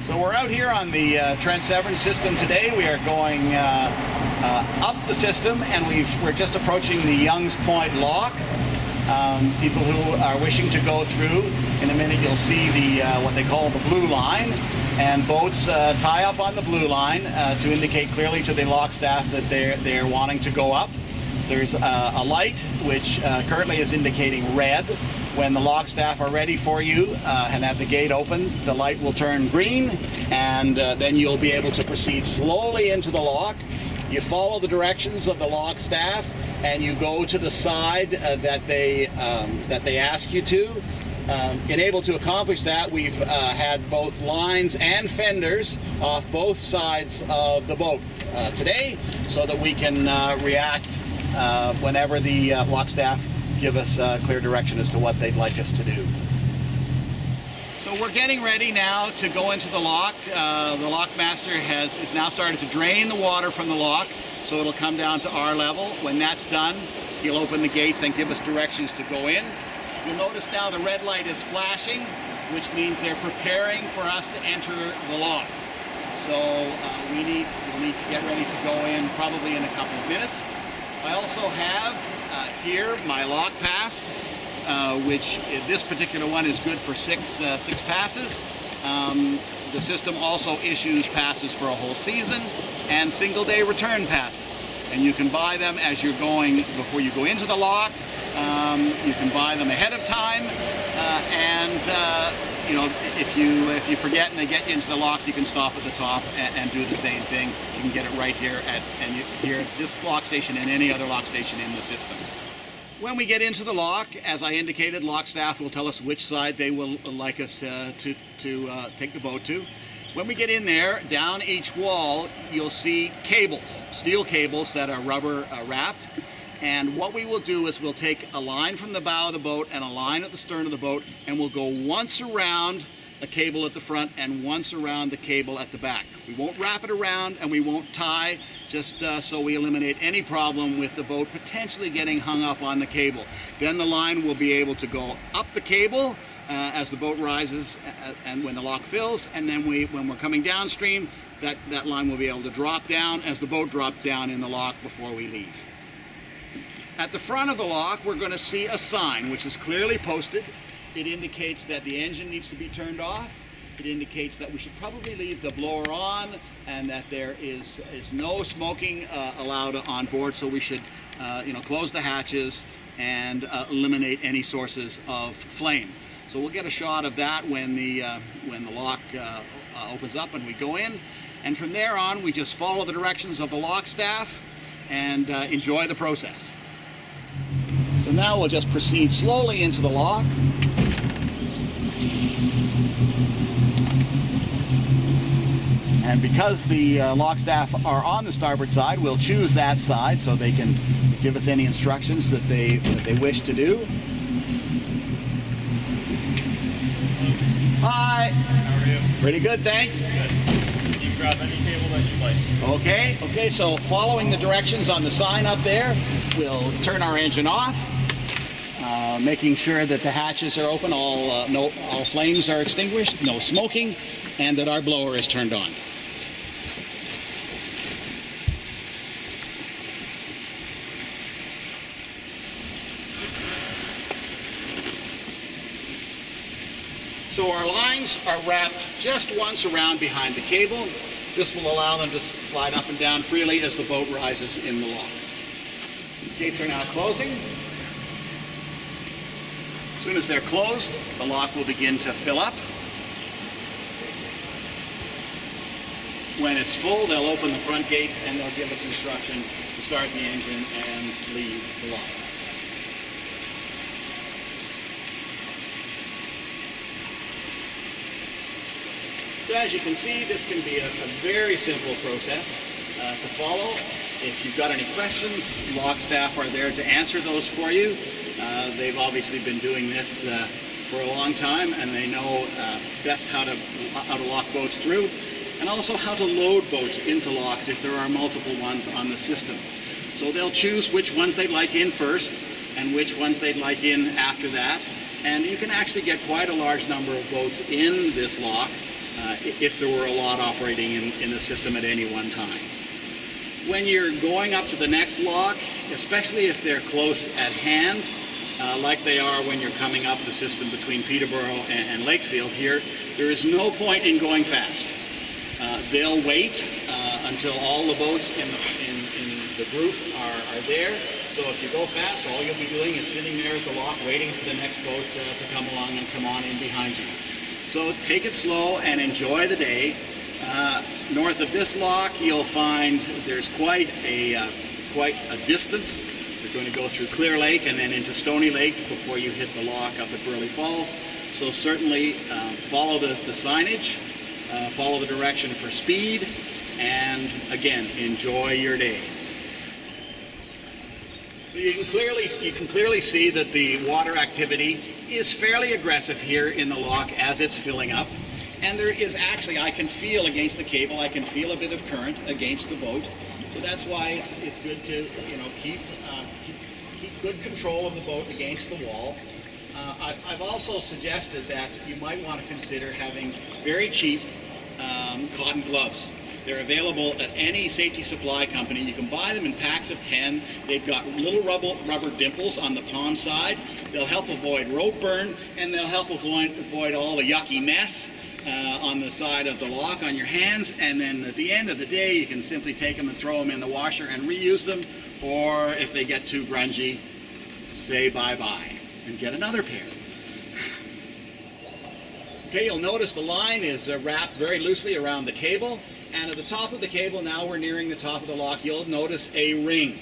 So we're out here on the Trent Severn system today. We are going up the system, and we're just approaching the Young's Point lock. People who are wishing to go through, in a minute you'll see the what they call the blue line, and boats tie up on the blue line to indicate clearly to the lock staff that they're wanting to go up. There's a light which currently is indicating red. When the lock staff are ready for you and have the gate open, the light will turn green, and then you'll be able to proceed slowly into the lock. You follow the directions of the lock staff, and you go to the side that they ask you to. In able to accomplish that, we've had both lines and fenders off both sides of the boat today, so that we can react whenever the lock staff give us clear direction as to what they'd like us to do. So we're getting ready now to go into the lock. The lockmaster is now started to drain the water from the lock, so it'll come down to our level. When that's done, he'll open the gates and give us directions to go in. You'll notice now the red light is flashing, which means they're preparing for us to enter the lock. So we'll need to get ready to go in probably in a couple of minutes. I also have here my lock pass, which this particular one is good for six passes. The system also issues passes for a whole season and single day return passes, and you can buy them as you're going before you go into the lock. You can buy them ahead of time, you know, if you forget and they get you into the lock, you can stop at the top and do the same thing. You can get it right here at this lock station and any other lock station in the system. When we get into the lock, as I indicated, lock staff will tell us which side they will like us to take the boat to. When we get in there, down each wall, you'll see cables, steel cables that are rubber wrapped. And what we will do is we'll take a line from the bow of the boat and a line at the stern of the boat, and we'll go once around a cable at the front and once around the cable at the back. We won't wrap it around and we won't tie, just so we eliminate any problem with the boat potentially getting hung up on the cable. Then the line will be able to go up the cable as the boat rises and when the lock fills, and then when we're coming downstream, that line will be able to drop down as the boat drops down in the lock before we leave. At the front of the lock, we're going to see a sign which is clearly posted. It indicates that the engine needs to be turned off. It indicates that we should probably leave the blower on and that there is no smoking allowed on board, so we should close the hatches and eliminate any sources of flame. So we'll get a shot of that when the lock opens up and we go in. And from there on, we just follow the directions of the lock staff and enjoy the process. So now we'll just proceed slowly into the lock. And because the lock staff are on the starboard side, we'll choose that side so they can give us any instructions that they wish to do. Hi. How are you? Pretty good, thanks. Good. You can grab any cable that you'd like. Okay, so following the directions on the sign up there, we'll turn our engine off, making sure that the hatches are open, all flames are extinguished, no smoking, and that our blower is turned on. So our lines are wrapped just once around behind the cable. This will allow them to slide up and down freely as the boat rises in the lock. Gates are now closing. As soon as they're closed, the lock will begin to fill up. When it's full, they'll open the front gates and they'll give us instruction to start the engine and leave the lock. So as you can see, this can be a very simple process to follow. If you've got any questions, lock staff are there to answer those for you. They've obviously been doing this for a long time, and they know best how to lock boats through, and also how to load boats into locks if there are multiple ones on the system. So they'll choose which ones they'd like in first and which ones they'd like in after that. And you can actually get quite a large number of boats in this lock if there were a lot operating in the system at any one time. When you're going up to the next lock, especially if they're close at hand, like they are when you're coming up the system between Peterborough and Lakefield here, there is no point in going fast. They'll wait until all the boats in the group are there. So if you go fast, all you'll be doing is sitting there at the lock waiting for the next boat to come along and come on in behind you. So take it slow and enjoy the day. North of this lock, you'll find there's quite a distance. You're going to go through Clear Lake and then into Stony Lake before you hit the lock up at Burley Falls. So certainly follow the signage, follow the direction for speed, and again, enjoy your day. So you can clearly see that the water activity is fairly aggressive here in the lock as it's filling up. And there is actually, I can feel against the cable, I can feel a bit of current against the boat. So that's why it's good to keep good control of the boat against the wall. I've also suggested that you might want to consider having very cheap cotton gloves. They're available at any safety supply company. You can buy them in packs of 10. They've got little rubber dimples on the palm side. They'll help avoid rope burn, and they'll help avoid all the yucky mess on the side of the lock on your hands. And then at the end of the day, you can simply take them and throw them in the washer and reuse them. Or if they get too grungy, say bye-bye and get another pair. Okay, you'll notice the line is wrapped very loosely around the cable. And at the top of the cable, now we're nearing the top of the lock, you'll notice a ring.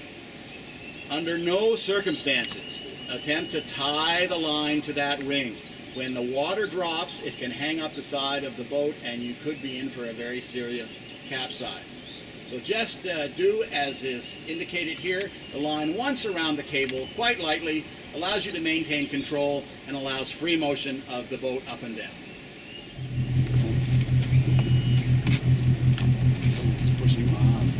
Under no circumstances attempt to tie the line to that ring. When the water drops, it can hang up the side of the boat and you could be in for a very serious capsize. So just do as is indicated here. The line once around the cable, quite lightly, allows you to maintain control and allows free motion of the boat up and down. Someone's pushing on.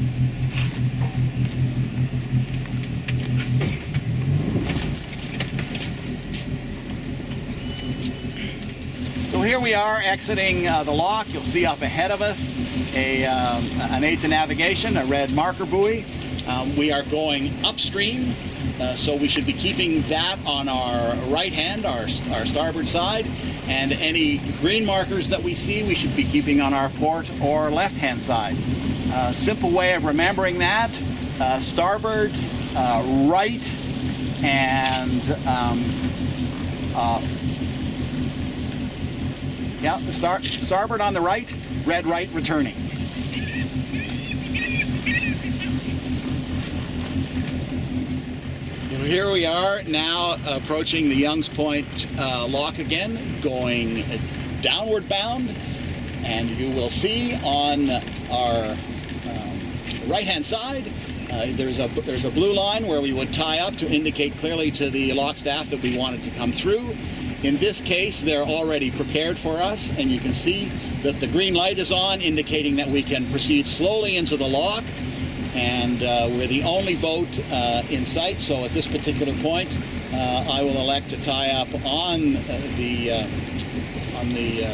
So here we are exiting the lock. You'll see up ahead of us an aid to navigation, a red marker buoy. We are going upstream, so we should be keeping that on our right hand, our starboard side, and any green markers that we see we should be keeping on our port or left hand side. Simple way of remembering that, starboard, right, and yeah, starboard on the right, red right returning. Here we are now approaching the Young's Point lock again, going downward bound, and you will see on our right hand side there's a blue line where we would tie up to indicate clearly to the lock staff that we wanted to come through. In this case, they're already prepared for us, and you can see that the green light is on, indicating that we can proceed slowly into the lock. And we're the only boat in sight, so at this particular point, I will elect to tie up on the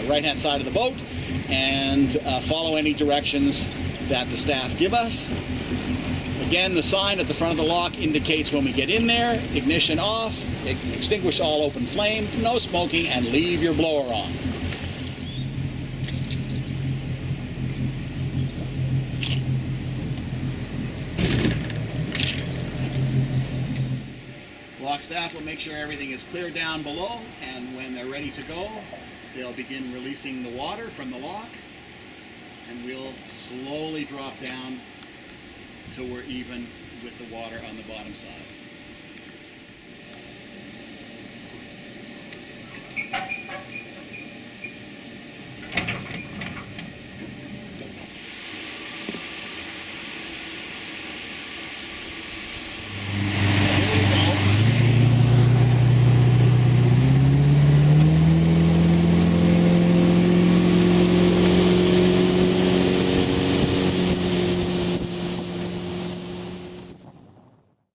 right-hand side of the boat and follow any directions that the staff give us. Again, the sign at the front of the lock indicates when we get in there, ignition off, extinguish all open flame, no smoking, and leave your blower on. Lock staff will make sure everything is clear down below, and when they're ready to go, they'll begin releasing the water from the lock, and we'll slowly drop down till we're even with the water on the bottom side.